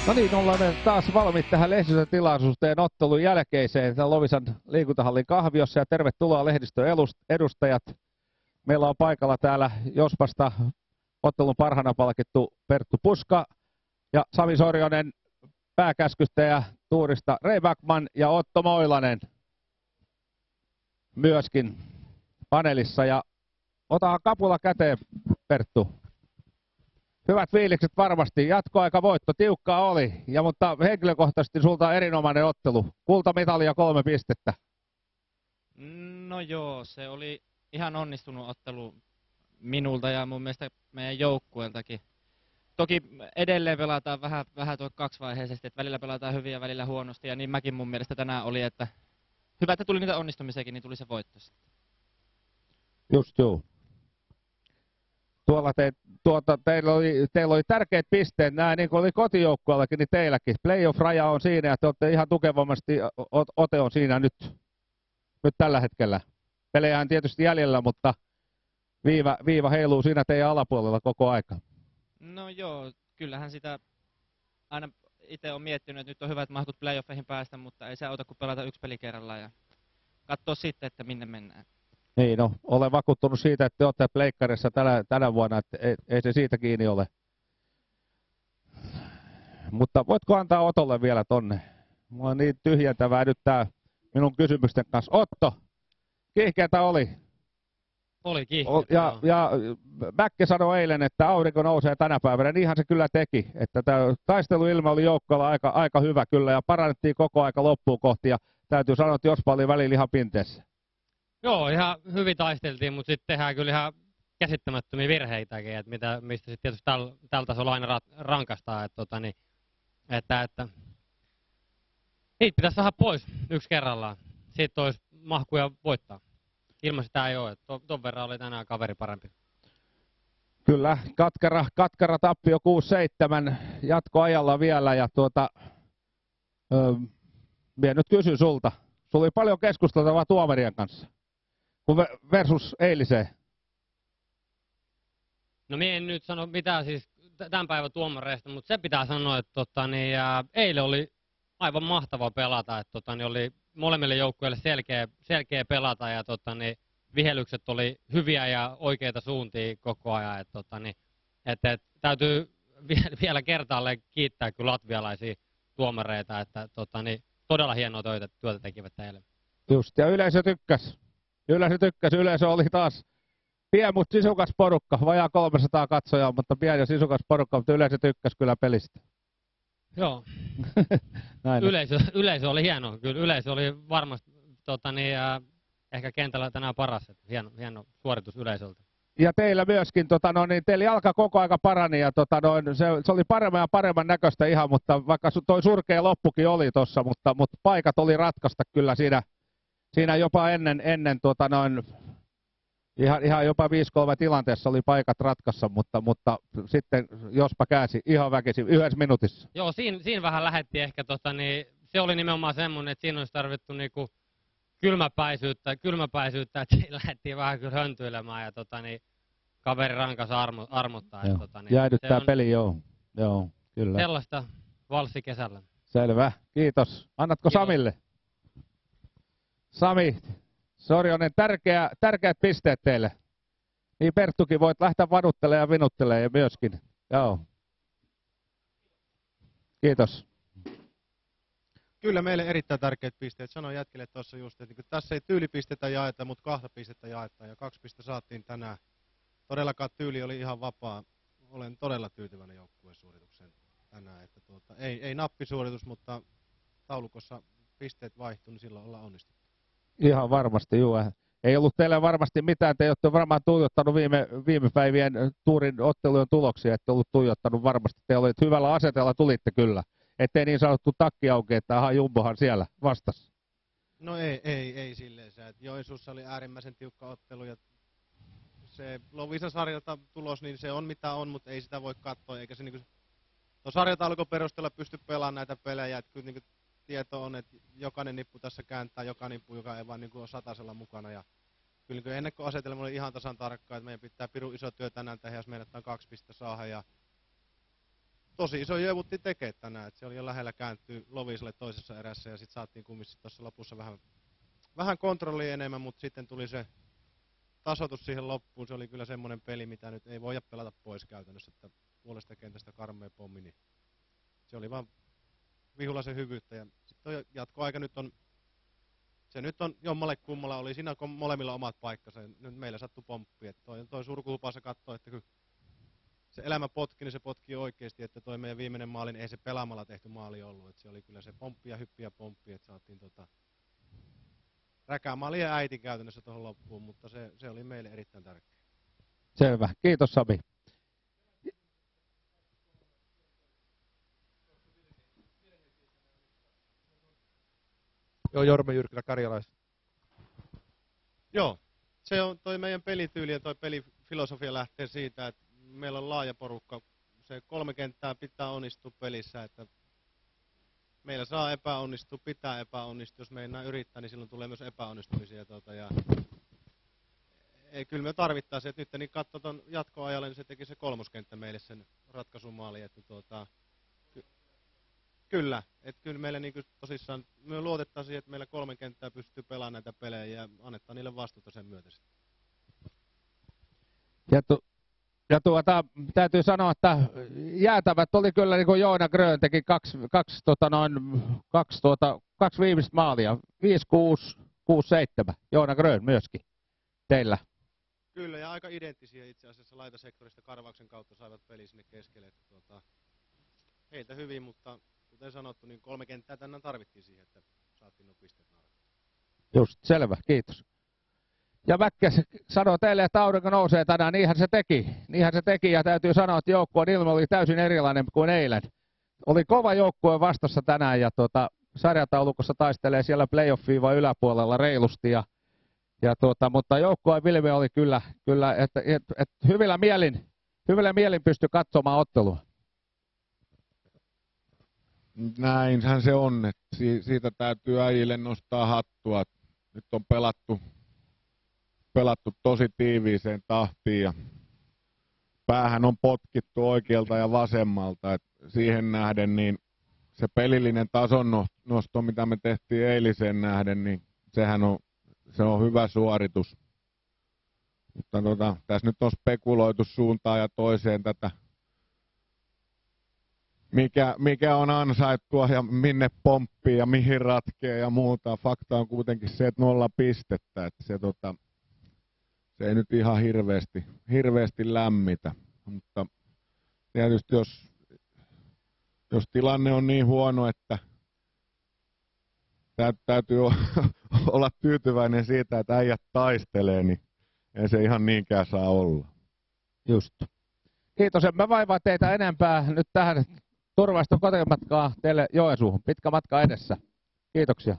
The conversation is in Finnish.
No niin, ollaan taas valmiit tähän lehdistötilaisuuteen ottelun jälkeiseen Loviisan liikuntahallin kahviossa ja tervetuloa lehdistön edustajat. Meillä on paikalla täällä Jospasta ottelun parhaana palkittu Perttu Puska ja Sami Sorjonen pääkäskyttäjä tuurista Ray Backman ja Otto Moilanen myöskin paneelissa. Ja otahan kapula käteen, Perttu. Hyvät fiilikset varmasti. Jatkoaika voitto, tiukkaa oli, mutta henkilökohtaisesti sulta on erinomainen ottelu. Kultamitali ja 3 pistettä. No joo, se oli ihan onnistunut ottelu minulta ja mun mielestä meidän joukkueeltakin. Toki edelleen pelataan vähän tuo kaksivaiheisesti, että välillä pelataan hyvin ja välillä huonosti, ja niin mäkin mun mielestä tänään oli, että hyvä, että tuli niitä onnistumisiakin, niin tuli se voitto sitten. Just joo. Tuolla teillä oli tärkeät pisteet, nämä niin kuin oli kotijoukkueellakin, niin teilläkin. Playoff-raja on siinä ja te olette ihan tukevasti, ote on siinä nyt tällä hetkellä. Pelejä on tietysti jäljellä, mutta viiva heiluu siinä teidän alapuolella koko aika. No joo, kyllähän sitä aina itse on miettinyt, että nyt on hyvä, että mahkut playoffeihin päästä, mutta ei se auta, kun pelata yksi peli kerrallaan ja katsoa sitten, että minne mennään. Niin, no, olen vakuuttunut siitä, että te olette pleikkarissa tänä vuonna, että ei se siitä kiinni ole. Mutta voitko antaa Otolle vielä tonne? Mulla on niin tyhjentävää nyt tää minun kysymysten kanssa. Otto, kiihkeätä oli. Oli kiihkeätä. Ja Mäkke sanoi eilen, että aurinko nousee tänä päivänä. Niinhän se kyllä teki. Että tämä taisteluilma oli joukkoilla aika hyvä kyllä ja parannettiin koko aika loppuun kohti. Ja täytyy sanoa, että Jospa oli välillä ihan pinteessä. Joo, ihan hyvin taisteltiin, mutta sitten tehdään kyllä ihan käsittämättömiä virheitäkin, että mistä sitten tietysti tällä tasolla aina rankastaa, että niitä pitäisi saada pois yksi kerrallaan. Siitä olisi mahkuja voittaa. Ilman sitä ei ole, että ton verran oli tänään kaveri parempi. Kyllä, katkara tappio 6-7 jatkoajalla vielä ja minä nyt kysyn sulta. Sulla oli paljon keskusteltavaa tuomarien kanssa versus eiliseen. No minä en nyt sano mitään siis tämän päivän tuomareista, mutta se pitää sanoa, että eilen oli aivan mahtava pelata, että oli molemmille joukkueille selkeä pelata ja vihellykset oli hyviä ja oikeita suuntia koko ajan, että täytyy vielä kertaalleen kiittää kyllä latvialaisia tuomareita, että todella hienoa työtä tekivät eilen. Just, ja yleisö tykkäs. Yleisö oli taas pieni, mutta sisukas porukka. Vajaa 300 katsojaa, mutta pieni ja sisukas porukka, mutta yleisö tykkäs kyllä pelistä. Joo. Näin. Yleisö oli hieno. Kyllä yleisö oli varmasti ehkä kentällä tänään paras. Hieno suoritus yleisöltä. Ja teillä myöskin, teillä jalka koko aika parani ja se oli paremman ja paremman näköistä ihan, mutta vaikka toi surkea loppukin oli tuossa, mutta paikat oli ratkaista kyllä siinä jopa ennen ihan jopa 5-3 tilanteessa oli paikat ratkassa, mutta sitten Jospa käänsi ihan väkisin yhdessä minuutissa. Joo, siinä vähän lähdettiin ehkä, se oli nimenomaan semmoinen, että siinä olisi tarvittu niinku kylmäpäisyyttä, että siinä lähdettiin vähän kyllä höntyilemään ja kaveri rankas armottaa. Jäädyttää peli, joo, kyllä. Sellaista valssi kesällä. Selvä, kiitos. Annatko Samille? Sami Sorjonen, tärkeät pisteet teille. Niin Perttukin voit lähteä vaduttelemaan ja vinuttelemaan ja myöskin. Joo. Kiitos. Kyllä meille erittäin tärkeät pisteet. Sanoin jätkille tuossa just, että tässä ei tyylipistetä jaeta, mutta 2 pistettä jaetaan ja 2 pistettä saatiin tänään. Todellakaan tyyli oli ihan vapaa. Olen todella tyytyväinen joukkueen suoritukseen tänään. Että ei nappisuoritus, mutta taulukossa pisteet vaihtuu, niin silloin ollaan onnistuttu. Ihan varmasti, joo. Ei ollut teille varmasti mitään, te olette varmaan tuijottanut viime päivien tuurin ottelujen tuloksia, ette ollut tuijottanut varmasti. Te olitte hyvällä asetella, tulitte kyllä. Ettei niin sanottu takki auki, että aha, Jumbohan siellä vastassa. No ei silleen. Joensuussa oli äärimmäisen tiukka ottelu ja se Loviisan sarjalta tulos, niin se on mitä on, mutta ei sitä voi katsoa, eikä se tuon sarjataulukon perusteella pysty pelaamaan näitä pelejä, että kyllä tieto on, että jokainen nippu tässä kääntää, joka nippu, joka ei vaan ole satasella mukana. Ja kyllä ennakkoasetelma oli ihan tasan tarkkaa, että meidän pitää pirun iso työ tänään tehdä, jos meidät 2 pistettä saada. Ja tosi iso jövutti tekee tänään. Et se oli jo lähellä kääntyä Lovisalle toisessa erässä ja sitten saatiin kumminkin tuossa lopussa vähän kontrollia enemmän, mutta sitten tuli se tasoitus siihen loppuun. Se oli kyllä semmoinen peli, mitä nyt ei voida pelata pois käytännössä, että puolesta kentästä karmea pommi, niin se oli vaan Vihulaisen hyvyyttä. Ja sitten jatkoaika nyt on, se nyt on jommalle kummalla, oli siinä molemmilla omat paikkansa. Nyt meillä sattui pomppi, että toi surkuhupaassa katsoi, että kun se elämä potki, niin se potki oikeasti, että toi meidän viimeinen maali, niin ei se pelaamalla tehty maali ollut. Että se oli kyllä se pomppi ja hyppi ja pomppi, että saatiin räkämaali ja äiti käytännössä tuohon loppuun, mutta se oli meille erittäin tärkeä. Selvä. Kiitos Sami. Joo, Jorma Jyrkilä Karjalais. Joo, se on toi meidän pelityyli ja toi pelifilosofia lähtee siitä, että meillä on laaja porukka. Se 3 kenttää pitää onnistua pelissä, että meillä saa epäonnistua, pitää epäonnistua. Jos me ei enää yrittää, niin silloin tulee myös epäonnistumisia. Kyllä me tarvittaisiin, että nyt niin katso tuon jatkoajalle, niin se teki se 3. kenttä meille sen ratkaisumaali. Että kyllä, että kyllä meillä niin tosissaan me luotettaisiin, että meillä 3 kenttää pystyy pelaamaan näitä pelejä ja annetaan niille vastuuta sen myötä. Täytyy sanoa, että jäätävät oli kyllä, niin kuin Joona Grön teki kaksi viimeistä maalia. 5-6, 6-7. Joona Grön myöskin teillä. Kyllä, ja aika identtisiä itse asiassa laitasektorista Karvauksen kautta saivat peli sinne keskelle. Heiltä hyvin, mutta kuten sanottu, niin 3 kenttää tänään tarvittiin siihen, että saatiin nuo pisteet naaraan. Just, selvä, kiitos. Ja Mäkkäs sanoo teille, että aurinko nousee tänään, niinhän se teki. Niinhän se teki, ja täytyy sanoa, että joukkueen ilme oli täysin erilainen kuin eilen. Oli kova joukkue vastassa tänään, ja sarjataulukossa taistelee siellä playoff-viiva yläpuolella reilusti. Mutta joukkueen ilme oli kyllä että hyvillä mielin pystyi katsomaan ottelua. Näinhän se on, että siitä täytyy äijille nostaa hattua. Nyt on pelattu tosi tiiviiseen tahtiin ja päähän on potkittu oikealta ja vasemmalta. Et siihen nähden niin se pelillinen tason nosto, mitä me tehtiin eiliseen nähden, niin se on hyvä suoritus. Mutta tässä nyt on spekuloitu suuntaan ja toiseen tätä, mikä on ansaittua ja minne pomppii ja mihin ratkee ja muuta. Fakta on kuitenkin se, että 0 pistettä, että se ei nyt ihan hirveästi lämmitä. Mutta tietysti jos tilanne on niin huono, että täytyy olla tyytyväinen siitä, että äijät taistelee, niin ei se ihan niinkään saa olla. Just. Kiitos, en mä vaivaa teitä enempää nyt tähän turvallista kotimatkaa teille Joensuuhun. Pitkä matka edessä. Kiitoksia.